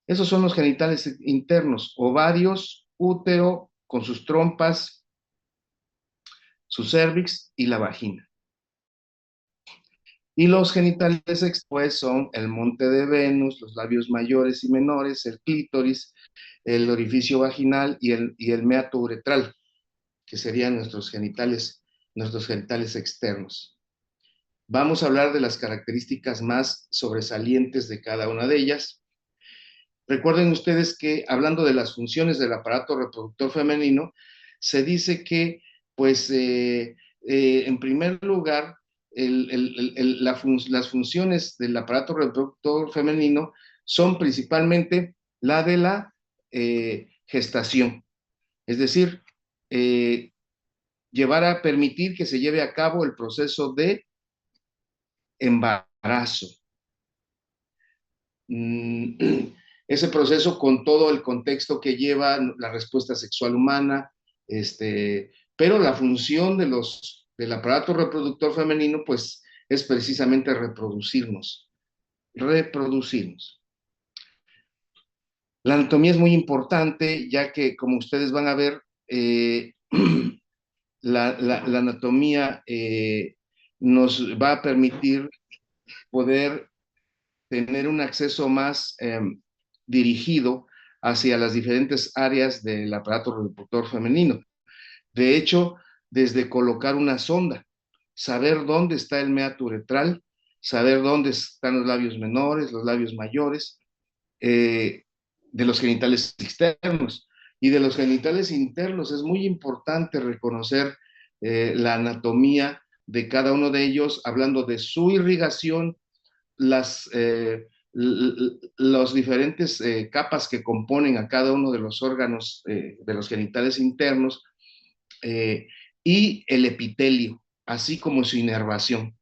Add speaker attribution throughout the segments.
Speaker 1: Esos son los genitales internos, ovarios, útero con sus trompas, su cérvix y la vagina. Y los genitales expuestos son el monte de Venus, los labios mayores y menores, el clítoris, el orificio vaginal y el meato uretral, que serían nuestros genitales externos. Vamos a hablar de las características más sobresalientes de cada una de ellas. Recuerden ustedes que hablando de las funciones del aparato reproductor femenino, se dice que, pues, en primer lugar, las funciones del aparato reproductor femenino son principalmente la de la gestación, es decir, eh, permitir que se lleve a cabo el proceso de embarazo. Ese proceso con todo el contexto que lleva la respuesta sexual humana, pero la función del aparato reproductor femenino, pues, es precisamente reproducirnos. La anatomía es muy importante, ya que, como ustedes van a ver, la anatomía nos va a permitir poder tener un acceso más dirigido hacia las diferentes áreas del aparato reproductor femenino. De hecho, desde colocar una sonda, saber dónde está el meato uretral, saber dónde están los labios menores, los labios mayores, de los genitales externos. Y de los genitales internos es muy importante reconocer la anatomía de cada uno de ellos, hablando de su irrigación, las diferentes capas que componen a cada uno de los órganos de los genitales internos eh, y el epitelio, así como su inervación.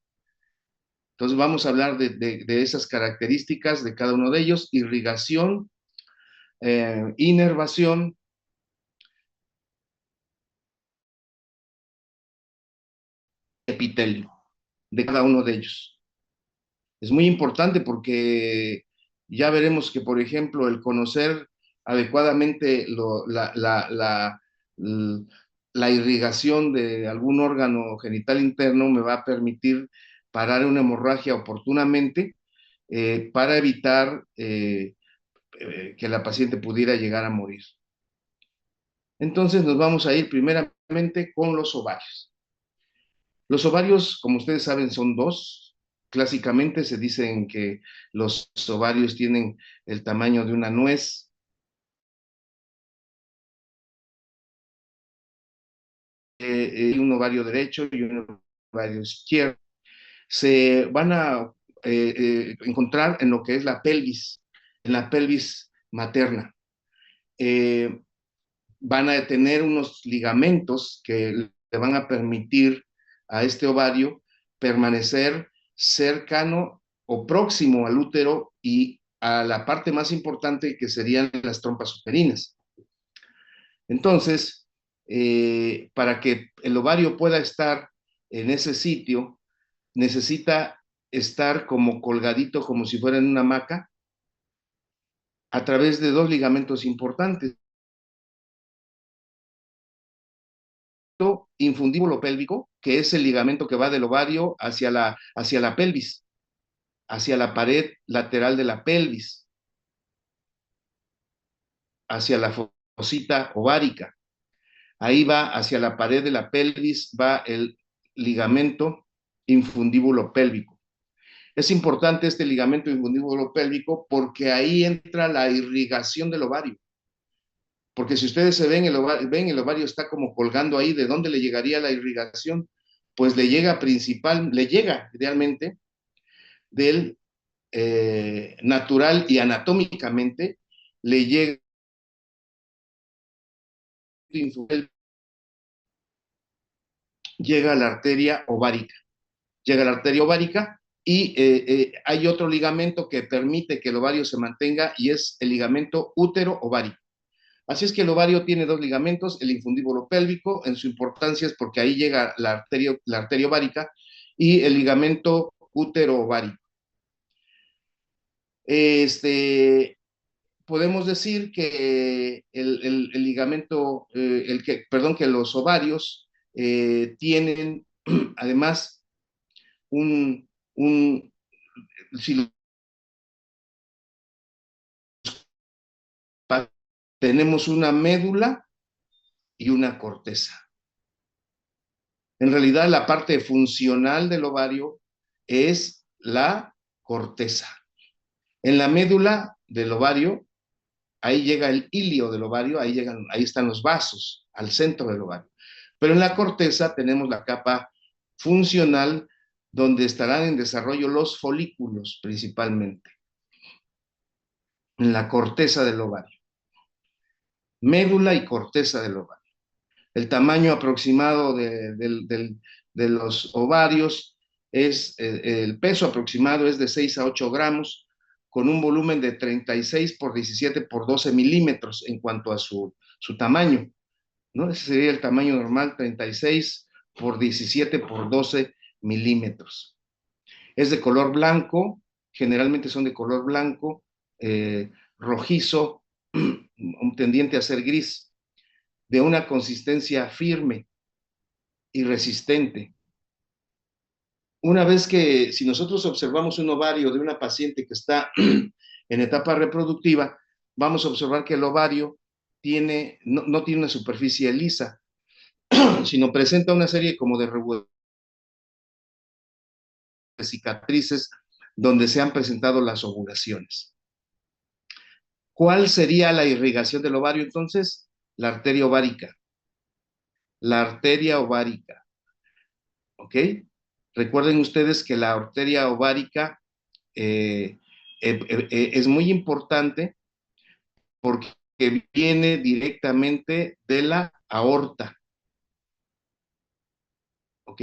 Speaker 1: Entonces vamos a hablar de esas características de cada uno de ellos: irrigación, inervación, epitelio, de cada uno de ellos. Es muy importante porque ya veremos que, por ejemplo, el conocer adecuadamente la irrigación de algún órgano genital interno me va a permitir parar una hemorragia oportunamente, para evitar que la paciente pudiera llegar a morir. Entonces nos vamos a ir primeramente con los ovarios. Los ovarios, como ustedes saben, son dos. Clásicamente se dicen que los ovarios tienen el tamaño de una nuez. Un ovario derecho y un ovario izquierdo. Se van a encontrar en lo que es la pelvis, en la pelvis materna. Eh, Van a tener unos ligamentos que le van a permitir a este ovario permanecer cercano o próximo al útero y a la parte más importante, que serían las trompas uterinas. Entonces, para que el ovario pueda estar en ese sitio, necesita estar como colgadito, como si fuera en una hamaca, a través de dos ligamentos importantes: infundíbulo pélvico, que es el ligamento que va del ovario hacia la pelvis, hacia la pared lateral de la pelvis, hacia la fosita ovárica. Ahí va hacia la pared de la pelvis, va el ligamento infundíbulo pélvico. Es importante este ligamento infundíbulo pélvico porque ahí entra la irrigación del ovario. Porque si ustedes se ven, el ovario está como colgando ahí. ¿De dónde le llegaría la irrigación? Pues le llega idealmente del natural y anatómicamente, le llega llega a la arteria ovárica. Llega a la arteria ovárica y hay otro ligamento que permite que el ovario se mantenga, y es el ligamento útero-ovárico. Así es que el ovario tiene dos ligamentos: el infundíbulo pélvico, en su importancia es porque ahí llega la arteria ovárica, y el ligamento útero-ovárico. podemos decir que el ligamento, perdón, que los ovarios tienen además un si tenemos una médula y una corteza. En realidad, la parte funcional del ovario es la corteza. En la médula del ovario, ahí llega el hilio del ovario, ahí están los vasos, al centro del ovario. Pero en la corteza tenemos la capa funcional, donde estarán en desarrollo los folículos principalmente, en la corteza del ovario. Médula y corteza del ovario. El tamaño aproximado de los ovarios el peso aproximado es de 6 a 8 gramos, con un volumen de 36 por 17 por 12 milímetros en cuanto a su tamaño, ¿no? Ese sería el tamaño normal, 36 por 17 por 12 milímetros. Es de color blanco, generalmente son de color blanco, rojizo, tendiente a ser gris, de una consistencia firme y resistente. Una vez que, si nosotros observamos un ovario de una paciente que está en etapa reproductiva, vamos a observar que el ovario no tiene una superficie lisa, sino presenta una serie como de cicatrices donde se han presentado las ovulaciones. ¿Cuál sería la irrigación del ovario entonces? La arteria ovárica. La arteria ovárica. ¿Ok? Recuerden ustedes que la arteria ovárica es muy importante porque viene directamente de la aorta. ¿Ok?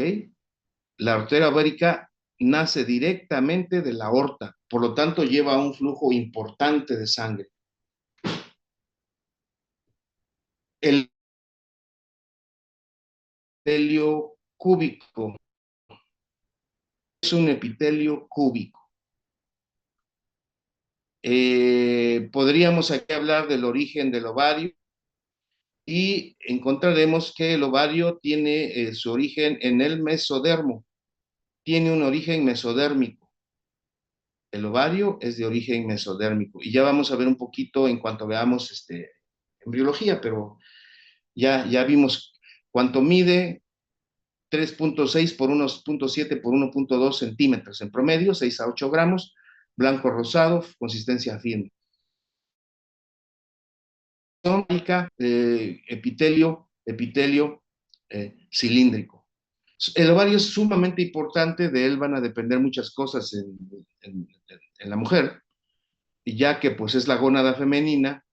Speaker 1: La arteria ovárica nace directamente de la aorta, por lo tanto lleva un flujo importante de sangre. El epitelio cúbico es un epitelio cúbico. Podríamos aquí hablar del origen del ovario y encontraremos que el ovario tiene su origen en el mesodermo, tiene un origen mesodérmico. El ovario es de origen mesodérmico y ya vamos a ver un poquito en cuanto veamos embriología, pero ya vimos cuánto mide: 3.6 por 1.7 por 1.2 centímetros en promedio, 6 a 8 gramos, blanco rosado, consistencia firme. Epitelio cilíndrico. El ovario es sumamente importante, de él van a depender muchas cosas en la mujer, ya que pues es la gónada femenina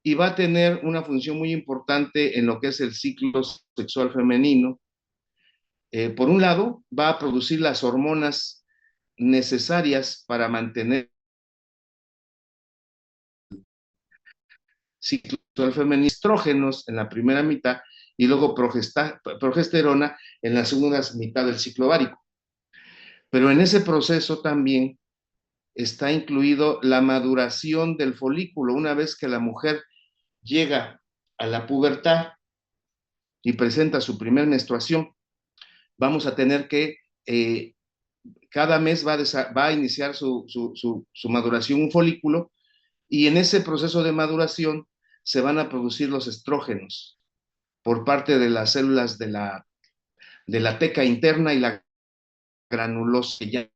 Speaker 1: y va a tener una función muy importante en lo que es el ciclo sexual femenino. Por un lado, va a producir las hormonas necesarias para mantener ciclo sexual femenino, estrógenos en la primera mitad y luego progesterona en la segunda mitad del ciclo ovárico. Pero en ese proceso también está incluido la maduración del folículo. Una vez que la mujer llega a la pubertad y presenta su primer menstruación, vamos a tener que cada mes va a iniciar su maduración un folículo, y en ese proceso de maduración se van a producir los estrógenos por parte de las células de la teca interna y la granulosa, que ya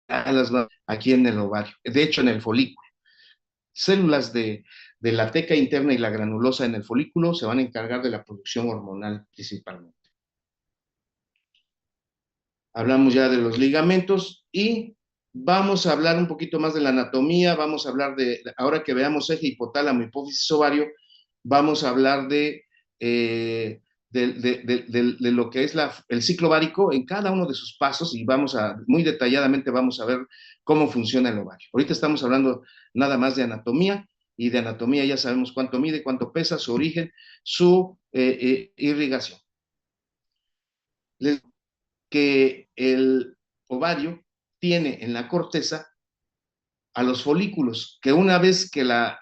Speaker 1: las va aquí en el ovario, de hecho en el folículo. Células de la teca interna y la granulosa en el folículo se van a encargar de la producción hormonal principalmente. Hablamos ya de los ligamentos y vamos a hablar un poquito más de la anatomía. Vamos a hablar ahora que veamos eje, hipotálamo, hipófisis, ovario, vamos a hablar de lo que es el ciclo ovárico en cada uno de sus pasos, y muy detalladamente vamos a ver cómo funciona el ovario. Ahorita estamos hablando nada más de anatomía, y de anatomía ya sabemos cuánto mide, cuánto pesa, su origen, su irrigación. Que el ovario tiene en la corteza a los folículos, que una vez que la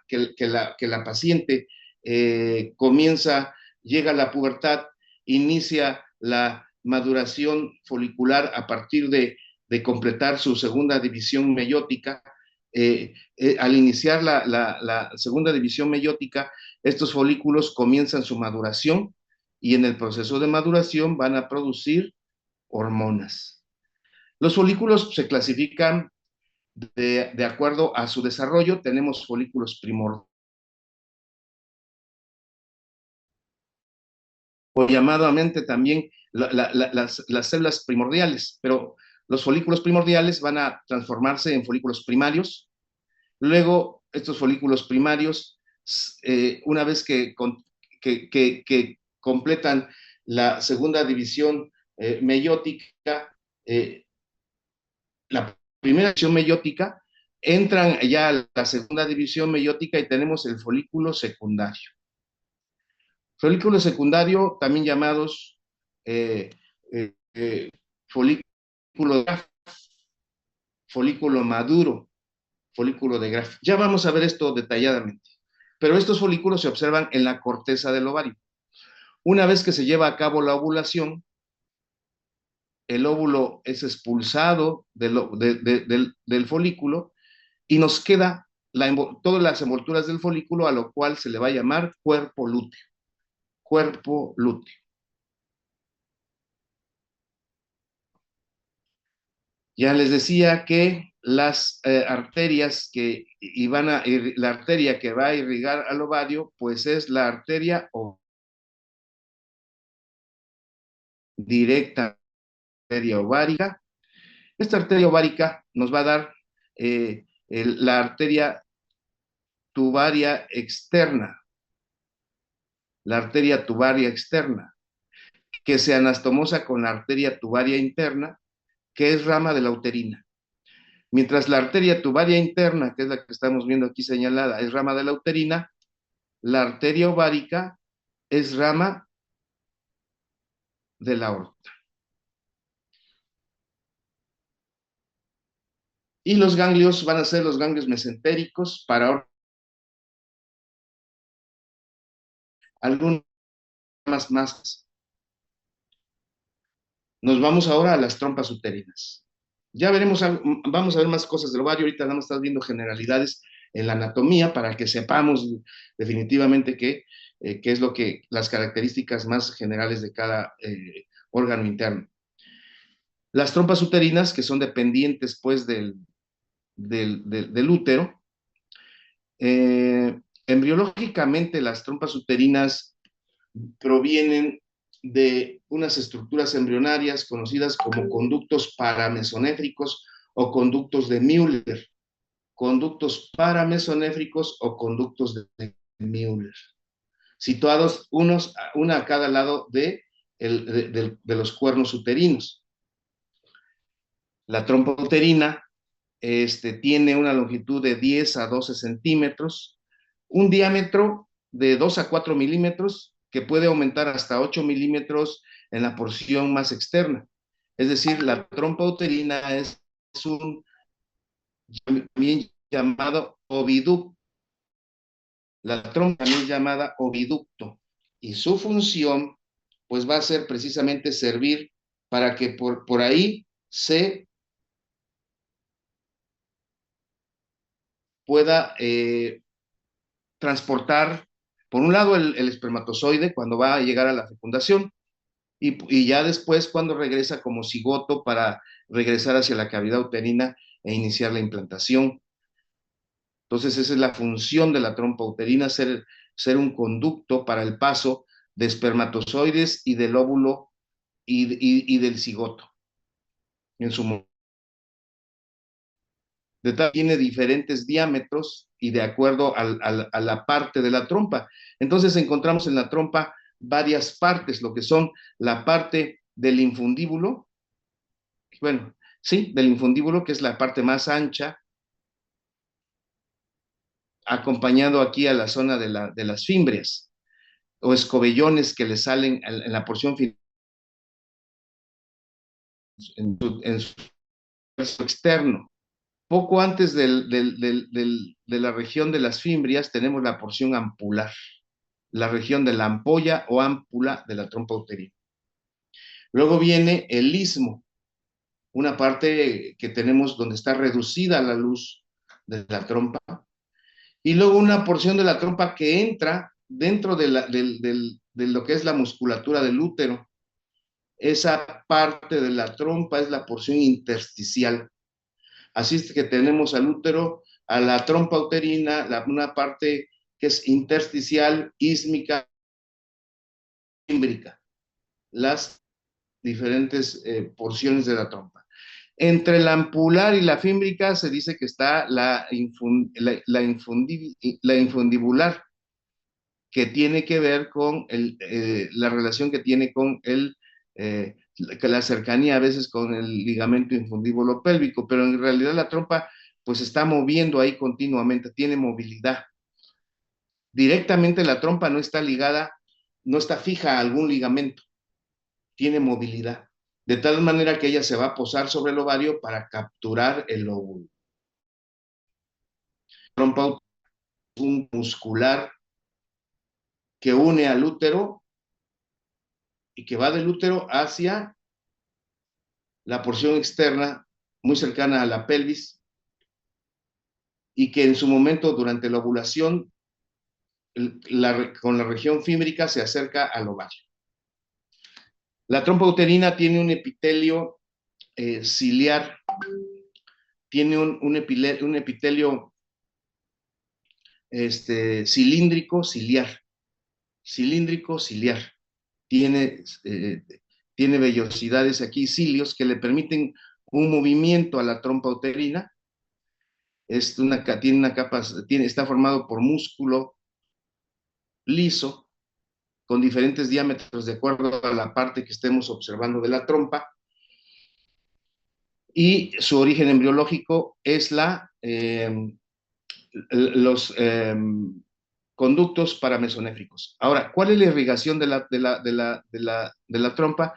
Speaker 1: paciente llega a la pubertad, inicia la maduración folicular a partir de completar su segunda división meiótica. Al iniciar la segunda división meiótica, estos folículos comienzan su maduración y en el proceso de maduración van a producir hormonas. Los folículos se clasifican de acuerdo a su desarrollo. Tenemos folículos primordiales, o llamadamente también las células primordiales, pero los folículos primordiales van a transformarse en folículos primarios. Luego, estos folículos primarios, una vez que completan la segunda división meiótica, la primera división meiótica, entran ya a la segunda división meiótica y tenemos el folículo secundario. Folículo secundario, también llamados folículo de Graf, folículo maduro, folículo de Graf. Ya vamos a ver esto detalladamente. Pero estos folículos se observan en la corteza del ovario. Una vez que se lleva a cabo la ovulación, el óvulo es expulsado del folículo y nos queda todas las envolturas del folículo, a lo cual se le va a llamar cuerpo lúteo. Cuerpo lúteo. Ya les decía que las arterias la arteria que va a irrigar al ovario, pues es la arteria directa, arteria ovárica. Esta arteria ovárica nos va a dar la arteria tubaria externa, que se anastomosa con la arteria tubaria interna, que es rama de la uterina. Mientras la arteria tubaria interna, que es la que estamos viendo aquí señalada, es rama de la uterina, la arteria ovárica es rama de la aorta. Y los ganglios van a ser los ganglios mesentéricos para algunas más. Nos vamos ahora a las trompas uterinas. Ya vamos a ver más cosas del ovario. Ahorita estamos viendo generalidades en la anatomía para que sepamos definitivamente qué es las características más generales de cada órgano interno. Las trompas uterinas, que son dependientes pues del útero, embriológicamente las trompas uterinas provienen de unas estructuras embrionarias conocidas como conductos paramesonéfricos o conductos de Müller. Conductos paramesonéfricos o conductos de Müller, situados una a cada lado de los cuernos uterinos. La trompa uterina tiene una longitud de 10 a 12 centímetros, un diámetro de 2 a 4 milímetros, que puede aumentar hasta 8 milímetros en la porción más externa. Es decir, la trompa uterina es un bien llamado oviducto. La trompa también es llamada oviducto, y su función pues va a ser precisamente servir para que por ahí se pueda transportar, por un lado, el espermatozoide cuando va a llegar a la fecundación, y ya después cuando regresa como cigoto para regresar hacia la cavidad uterina e iniciar la implantación. Entonces esa es la función de la trompa uterina, ser un conducto para el paso de espermatozoides y del óvulo y del cigoto. Tiene diferentes diámetros y de acuerdo a la parte de la trompa. Entonces encontramos en la trompa varias partes, lo que son la parte del infundíbulo, bueno, sí, del infundíbulo, que es la parte más ancha, acompañado aquí a la zona de las fimbrias o escobellones que le salen en la porción final, en su externo. Poco antes de la región de las fimbrias tenemos la porción ampular, la región de la ampolla o ámpula de la trompa uterina. Luego viene el istmo, una parte que tenemos donde está reducida la luz de la trompa, y luego una porción de la trompa que entra dentro de lo que es la musculatura del útero. Esa parte de la trompa es la porción intersticial. Así es que tenemos al útero, a la trompa uterina, una parte que es intersticial, ísmica, fímbrica, las diferentes porciones de la trompa. Entre la ampular y la fímbrica se dice que está la infundibular, que tiene que ver con la relación que tiene con la cercanía a veces con el ligamento infundíbulo pélvico, pero en realidad la trompa pues está moviendo ahí continuamente, tiene movilidad. Directamente la trompa no está ligada, no está fija a algún ligamento, tiene movilidad, de tal manera que ella se va a posar sobre el ovario para capturar el óvulo. La trompa es un muscular que une al útero y que va del útero hacia la porción externa muy cercana a la pelvis y que en su momento durante la ovulación con la región fímbrica se acerca al ovario. La trompa uterina tiene un epitelio ciliar, tiene un epitelio cilíndrico ciliar, tiene vellosidades aquí, cilios, que le permiten un movimiento a la trompa uterina. Tiene una capa, está formado por músculo liso, con diferentes diámetros de acuerdo a la parte que estemos observando de la trompa. Y su origen embriológico es los conductos paramesonéfricos. Ahora, ¿cuál es la irrigación de la trompa?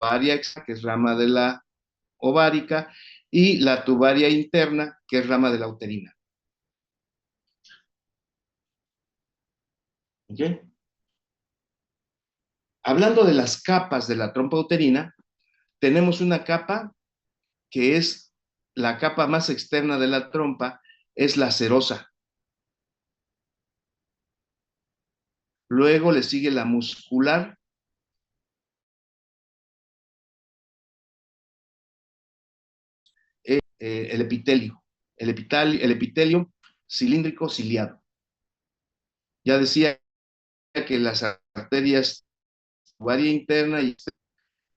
Speaker 1: Ovaria, que es rama de la ovárica, y la tubaria interna, que es rama de la uterina. ¿Okay? Hablando de las capas de la trompa uterina, tenemos una capa que es la capa más externa de la trompa, es la serosa. Luego le sigue la muscular, el epitelio cilíndrico ciliado. Ya decía que las arterias ovaria interna, que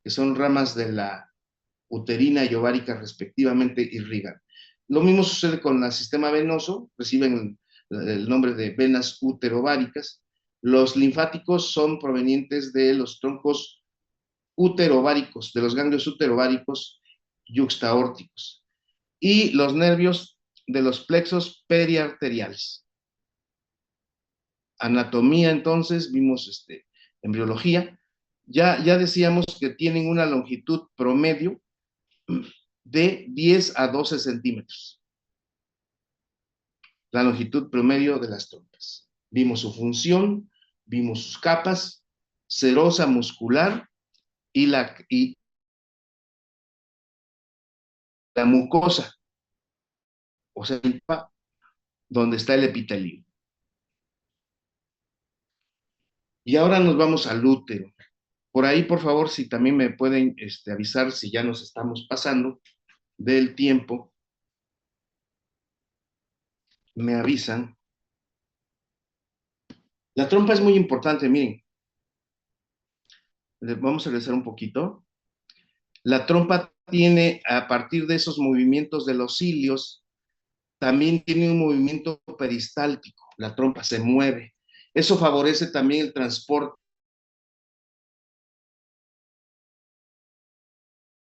Speaker 1: son ramas de la uterina y ovárica respectivamente, irrigan. Lo mismo sucede con el sistema venoso, reciben el nombre de venas uterováricas. Los linfáticos son provenientes de los troncos uterováricos, de los ganglios uterováricos yuxtaórticos, y los nervios de los plexos periarteriales. Anatomía, entonces, vimos embriología. Ya decíamos que tienen una longitud promedio de 10 a 12 centímetros. La longitud promedio de las trompas. Vimos su función, vimos sus capas, serosa muscular y la mucosa, o sea, donde está el epitelio. Y ahora nos vamos al útero. Por ahí, por favor, si también me pueden avisar si ya nos estamos pasando del tiempo, me avisan. La trompa es muy importante, miren. Vamos a regresar un poquito. La trompa tiene, a partir de esos movimientos de los cilios, también tiene un movimiento peristáltico. La trompa se mueve. Eso favorece también el transporte.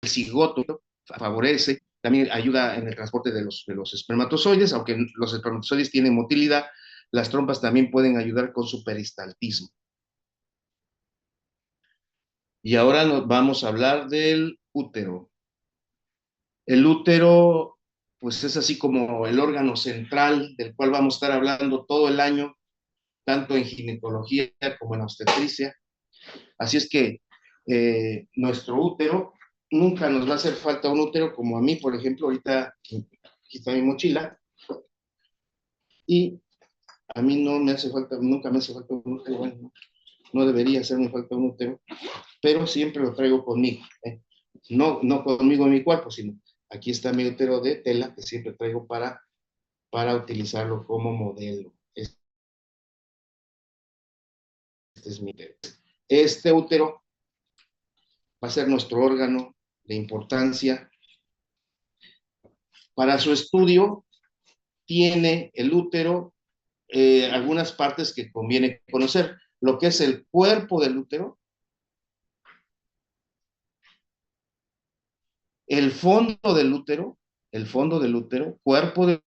Speaker 1: El cigoto favorece, también ayuda en el transporte de los espermatozoides, aunque los espermatozoides tienen motilidad, las trompas también pueden ayudar con su peristaltismo. Y ahora nos vamos a hablar del útero. El útero, pues es así como el órgano central del cual vamos a estar hablando todo el año, tanto en ginecología como en obstetricia. Así es que nuestro útero, nunca nos va a hacer falta un útero, como a mí, por ejemplo, ahorita aquí está mi mochila, y a mí no me hace falta, nunca me hace falta un útero, bueno, no debería hacerme falta un útero, pero siempre lo traigo conmigo, ¿eh? No conmigo en mi cuerpo, sino aquí está mi útero de tela que siempre traigo para utilizarlo como modelo. Este es mi útero. Este útero va a ser nuestro órgano de importancia. Para su estudio tiene el útero algunas partes que conviene conocer. Lo que es el cuerpo del útero, el fondo del útero, cuerpo del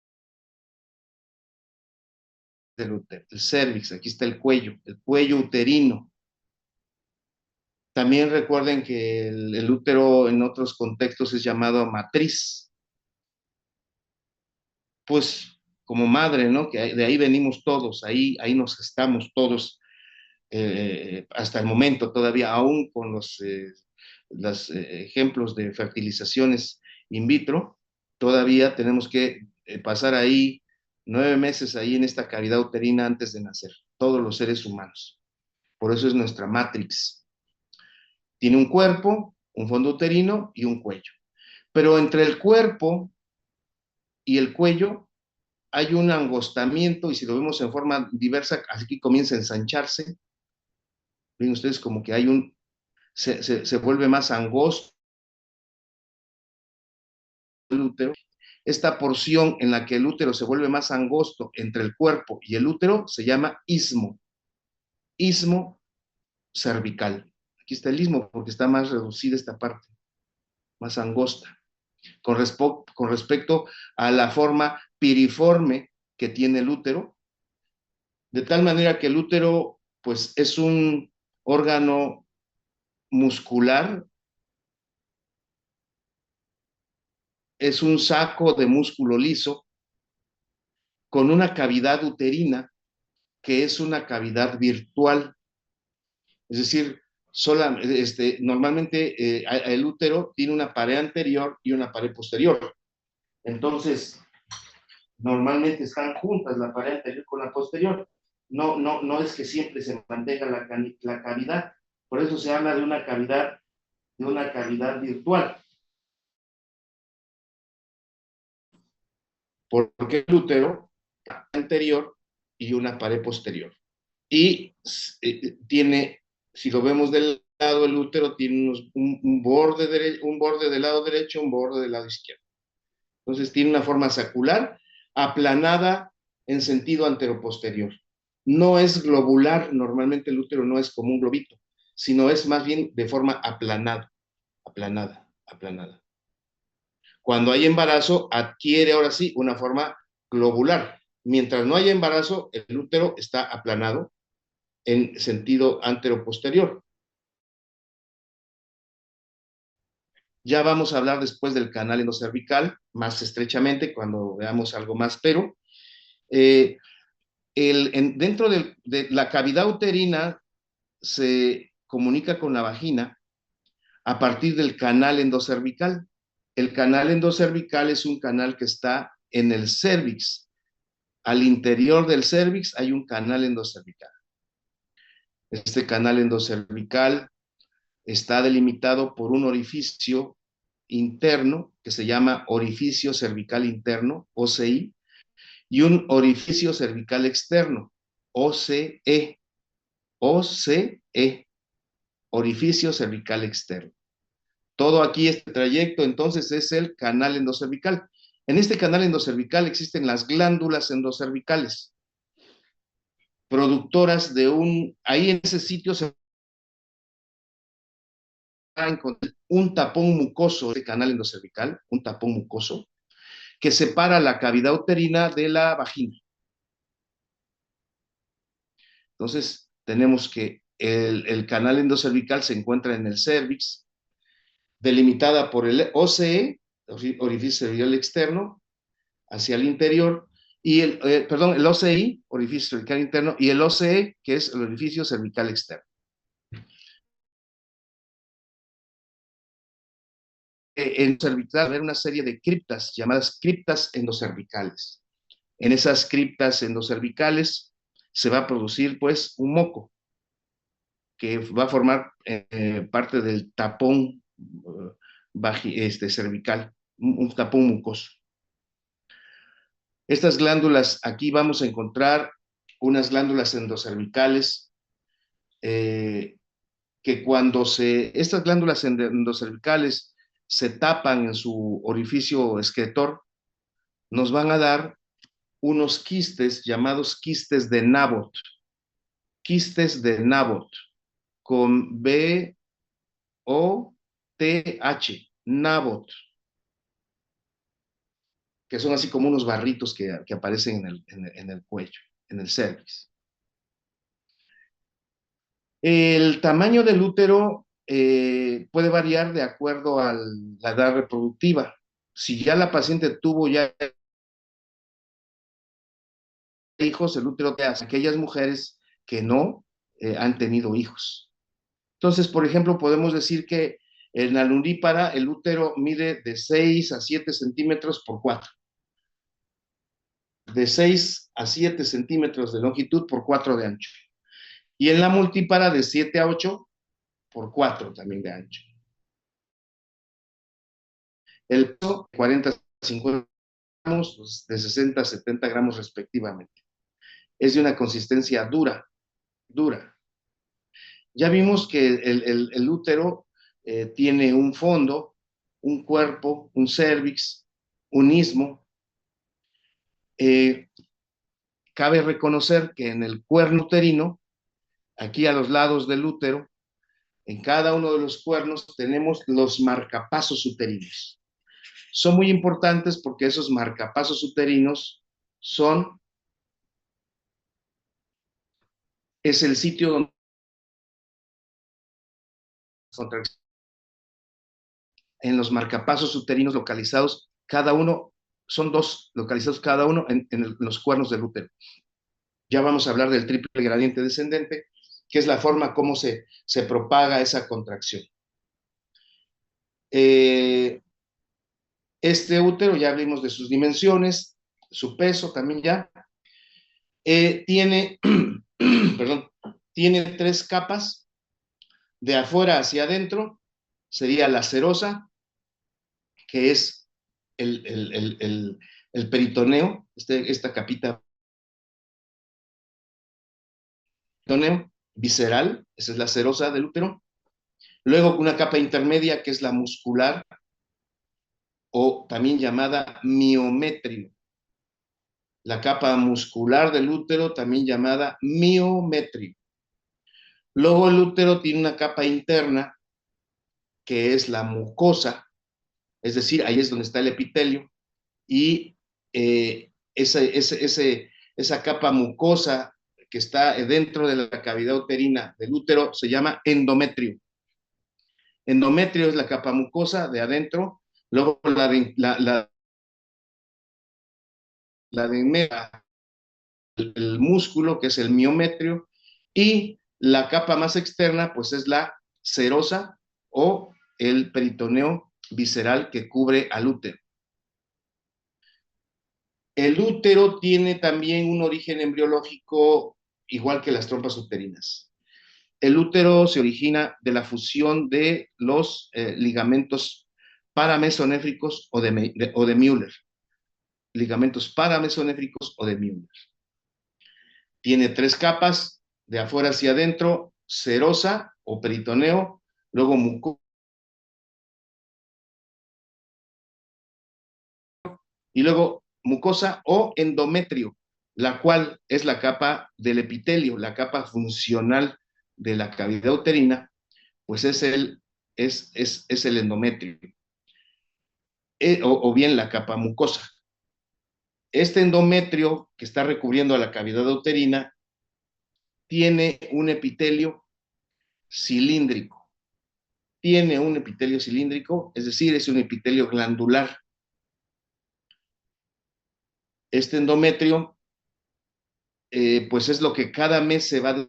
Speaker 1: útero, el cervix, aquí está el cuello uterino. También recuerden que el útero en otros contextos es llamado matriz, pues como madre, ¿no? Que de ahí venimos todos, ahí nos estamos todos hasta el momento todavía, aún con los ejemplos de fertilizaciones in vitro, todavía tenemos que pasar ahí 9 meses ahí en esta cavidad uterina antes de nacer, todos los seres humanos. Por eso es nuestra matrix. Tiene un cuerpo, un fondo uterino y un cuello. Pero entre el cuerpo y el cuello hay un angostamiento, y si lo vemos en forma diversa, así que comienza a ensancharse. Ven ustedes como que hay se vuelve más angosto el útero. Esta porción en la que el útero se vuelve más angosto entre el cuerpo y el útero se llama istmo cervical. Aquí está el istmo porque está más reducida esta parte, más angosta, con respecto a la forma piriforme que tiene el útero, de tal manera que el útero pues es un órgano muscular, es un saco de músculo liso con una cavidad uterina que es una cavidad virtual. Es decir, normalmente el útero tiene una pared anterior y una pared posterior. Entonces, normalmente están juntas la pared anterior con la posterior. No es que siempre se mantenga la cavidad. Por eso se habla de una cavidad virtual. Porque el útero anterior y una pared posterior. Y tiene, si lo vemos del lado, el útero tiene un borde del lado derecho, un borde del lado izquierdo. Entonces tiene una forma sacular, aplanada en sentido anteroposterior. No es globular, normalmente el útero no es como un globito, sino es más bien de forma aplanada. Cuando hay embarazo, adquiere ahora sí una forma globular. Mientras no haya embarazo, el útero está aplanado en sentido anteroposterior. Ya vamos a hablar después del canal endocervical, más estrechamente, cuando veamos algo más, pero dentro de la cavidad uterina se comunica con la vagina a partir del canal endocervical. El canal endocervical es un canal que está en el cervix. Al interior del cervix hay un canal endocervical. Este canal endocervical está delimitado por un orificio interno que se llama orificio cervical interno, OCI, y un orificio cervical externo, OCE, OCE, orificio cervical externo. Todo aquí, este trayecto, entonces, es el canal endocervical. En este canal endocervical existen las glándulas endocervicales, productoras ahí en ese sitio se va a encontrar un tapón mucoso, el canal endocervical, un tapón mucoso, que separa la cavidad uterina de la vagina. Entonces, tenemos que el canal endocervical se encuentra en el cervix, delimitada por el OCE orificio cervical externo, hacia el interior, y el OCI, orificio cervical interno, y el OCE, que es el orificio cervical externo. En cervical va a haber una serie de criptas llamadas criptas endocervicales. En esas criptas endocervicales se va a producir pues un moco que va a formar parte del tapón cervical, un tapón mucoso. Estas glándulas, aquí vamos a encontrar unas glándulas endocervicales que estas glándulas endocervicales se tapan en su orificio excretor, nos van a dar unos quistes llamados quistes de Nabot, con B-O-T-H, Nabot, que son así como unos barritos que aparecen en el cuello, en el cervix. El tamaño del útero puede variar de acuerdo a la edad reproductiva. Si ya la paciente tuvo ya hijos, el útero de aquellas mujeres que no han tenido hijos. Entonces, por ejemplo, podemos decir que en la lunípara el útero mide de 6 a 7 centímetros por 4. De 6 a 7 centímetros de longitud por 4 de ancho. Y en la multípara de 7 a 8 por 4 también de ancho. El peso, 40 a 50 gramos, pues, de 60 a 70 gramos respectivamente. Es de una consistencia dura. Ya vimos que el útero tiene un fondo, un cuerpo, un cervix, un istmo. Cabe reconocer que en el cuerno uterino, aquí a los lados del útero, en cada uno de los cuernos tenemos los marcapasos uterinos. Son muy importantes porque esos marcapasos uterinos es el sitio donde en los marcapasos uterinos localizados, cada uno, son dos localizados cada uno en los cuernos del útero. Ya vamos a hablar del triple gradiente descendente, que es la forma como se propaga esa contracción. Este útero, ya hablamos de sus dimensiones, su peso también ya, tiene, perdón, tiene 3 capas, de afuera hacia adentro, sería la serosa, que es el peritoneo, esta capita peritoneo visceral, esa es la serosa del útero. Luego una capa intermedia que es la muscular, o también llamada miometrio. La capa muscular del útero, también llamada miometrio. Luego el útero tiene una capa interna que es la mucosa, es decir, ahí es donde está el epitelio, y esa capa mucosa que está dentro de la cavidad uterina del útero se llama endometrio. Endometrio es la capa mucosa de adentro, luego la de el músculo, que es el miometrio, y la capa más externa, pues es la serosa o el peritoneo visceral que cubre al útero. El útero tiene también un origen embriológico igual que las trompas uterinas. El útero se origina de la fusión de los ligamentos paramesonéfricos o de Müller. Ligamentos paramesonéfricos o de Müller. Tiene 3 capas, de afuera hacia adentro, serosa o peritoneo, luego mucosa, y luego mucosa o endometrio, la cual es la capa del epitelio, la capa funcional de la cavidad uterina, pues es el endometrio, o bien la capa mucosa. Este endometrio que está recubriendo a la cavidad uterina tiene un epitelio cilíndrico. tiene un epitelio cilíndrico, es decir, es un epitelio glandular. Este endometrio, pues es lo que cada mes se va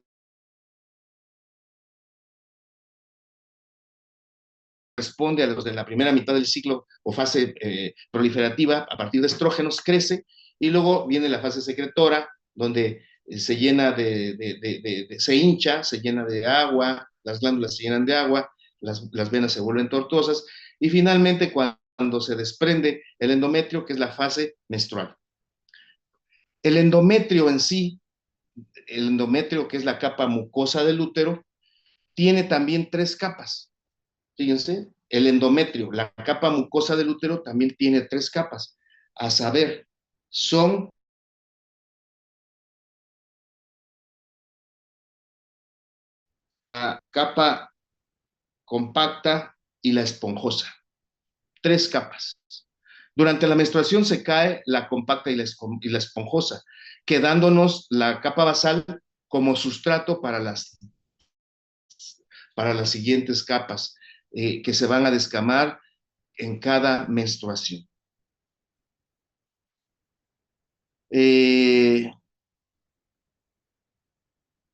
Speaker 1: responde a los de la primera mitad del ciclo o fase proliferativa, a partir de estrógenos crece, y luego viene la fase secretora, donde se llena se hincha, se llena de agua, las glándulas se llenan de agua, las venas se vuelven tortuosas, y finalmente cuando se desprende el endometrio, que es la fase menstrual. El endometrio en sí, el endometrio, que es la capa mucosa del útero, tiene también tres capas. Fíjense, el endometrio, la capa mucosa del útero, también tiene tres capas. A saber, son la capa compacta y la esponjosa. Tres capas. Durante la menstruación se cae la compacta y la esponjosa, quedándonos la capa basal como sustrato para las siguientes capas que se van a descamar en cada menstruación. Eh,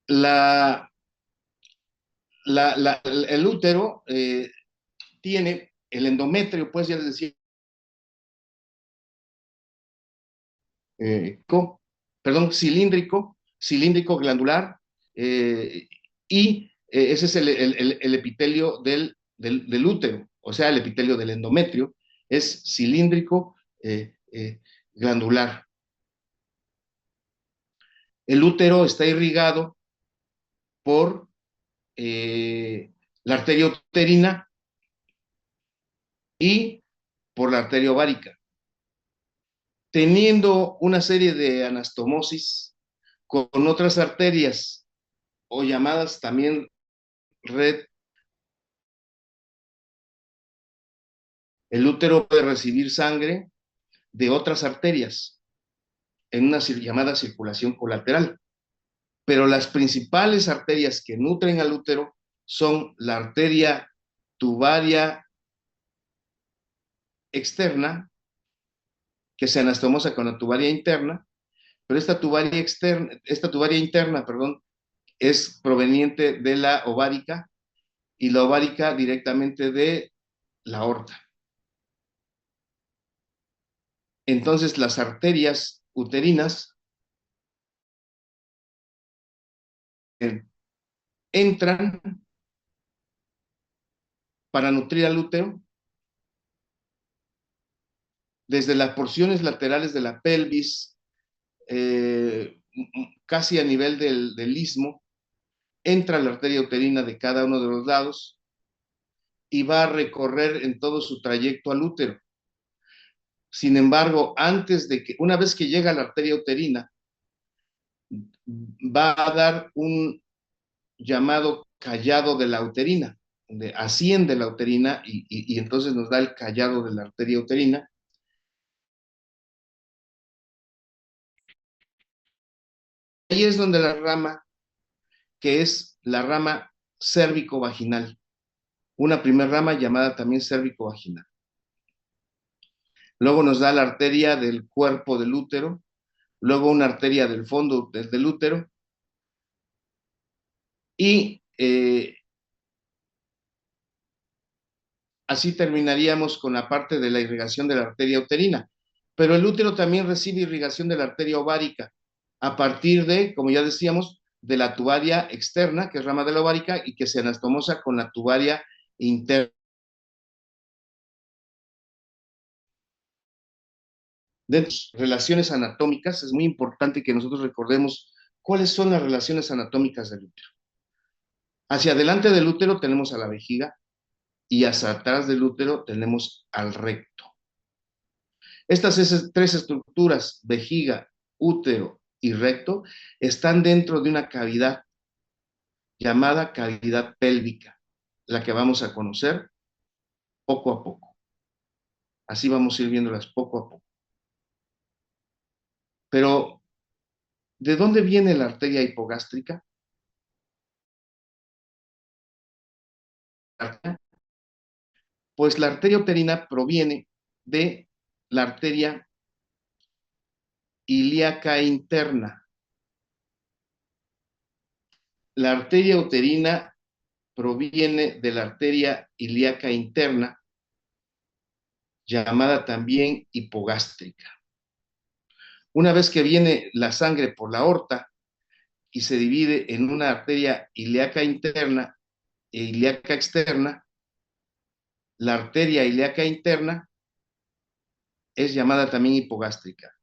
Speaker 1: la, el útero tiene el endometrio, pues ya les decía, eh, perdón, cilíndrico glandular, y ese es el epitelio del útero, o sea, el epitelio del endometrio, es cilíndrico glandular. El útero está irrigado por la arteria uterina y por la arteria ovárica, teniendo una serie de anastomosis con otras arterias o llamadas también red. El útero puede recibir sangre de otras arterias en una llamada circulación colateral, pero las principales arterias que nutren al útero son la arteria tubaria externa, que se anastomosa con la tubaria interna, pero esta tubaria interna, perdón, es proveniente de la ovárica, y la ovárica directamente de la aorta. Entonces, las arterias uterinas entran para nutrir al útero desde las porciones laterales de la pelvis, casi a nivel del istmo, entra la arteria uterina de cada uno de los lados y va a recorrer en todo su trayecto al útero. Sin embargo, una vez que llega a la arteria uterina, va a dar un llamado callado de la uterina, donde asciende la uterina y entonces nos da el callado de la arteria uterina. Ahí es donde la rama, que es la rama cérvico-vaginal, una primera rama llamada también cérvico-vaginal. Luego nos da la arteria del cuerpo del útero, luego una arteria del fondo del útero, y así terminaríamos con la parte de la irrigación de la arteria uterina. Pero el útero también recibe irrigación de la arteria ovárica a partir de, como ya decíamos, de la tubaria externa, que es rama de la ovárica, y que se anastomosa con la tubaria interna. De relaciones anatómicas, es muy importante que nosotros recordemos cuáles son las relaciones anatómicas del útero. Hacia adelante del útero tenemos a la vejiga y hacia atrás del útero tenemos al recto. Estas tres estructuras, vejiga, útero y recto, están dentro de una cavidad llamada cavidad pélvica, la que vamos a conocer poco a poco. Así vamos a ir viéndolas poco a poco. Pero, ¿de dónde viene la arteria hipogástrica? Pues la arteria uterina proviene de la arteria ilíaca interna. La arteria uterina proviene de la arteria ilíaca interna, llamada también hipogástrica. Una vez que viene la sangre por la aorta y se divide en una arteria ilíaca interna e ilíaca externa, la arteria ilíaca interna es llamada también hipogástrica.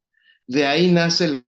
Speaker 1: De ahí nace